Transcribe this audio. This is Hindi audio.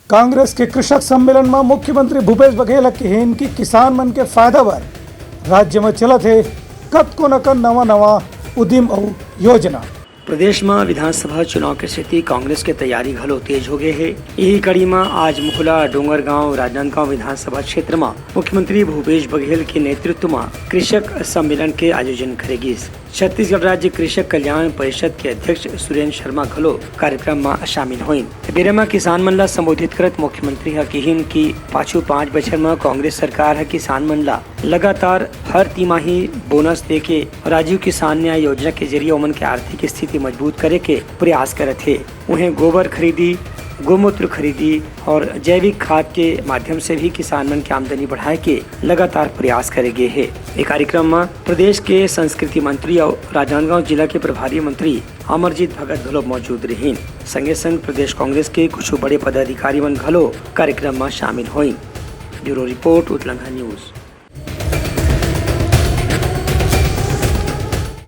कांग्रेस के कृषक सम्मेलन में मुख्यमंत्री भूपेश बघेल कहेन कि किसान मन के फायदा बर राज्य में चलत है कतको न कन नवा नवा उद्यम और योजना। प्रदेश में विधानसभा चुनाव के स्थिति कांग्रेस के तैयारी घलो तेज हो गए है। यही कड़ी में आज मुखला डोंगरगांव राजनांदगांव विधानसभा क्षेत्र में मुख्यमंत्री भूपेश बघेल के नेतृत्व में कृषक सम्मेलन के आयोजन करेगी। छत्तीसगढ़ राज्य कृषक कल्याण परिषद के अध्यक्ष सुरेंद्र शर्मा घलो कार्यक्रम में शामिल हुई। बेरे में किसान मन ला संबोधित करत मुख्यमंत्री कहिन कि पाछू 5 बछर में कांग्रेस सरकार किसान मन ला लगातार हर तिमाही बोनस दे के राजीव किसान न्याय योजना के जरिए उमन के आर्थिक स्थिति मजबूत करे के प्रयास करत है। उन्हें गोबर खरीदी, गोमूत्र खरीदी और जैविक खाद के माध्यम से भी किसान मन की आमदनी बढ़ाए के लगातार प्रयास करे गए है। इस कार्यक्रम में प्रदेश के संस्कृति मंत्री और राजनांदगांव जिला के प्रभारी मंत्री अमरजीत भगत घलो मौजूद रही। संगे संग प्रदेश कांग्रेस के कुछ बड़े पदाधिकारी मन घलो कार्यक्रम में शामिल हुई। ब्यूरो रिपोर्ट उत्तलंघा न्यूज।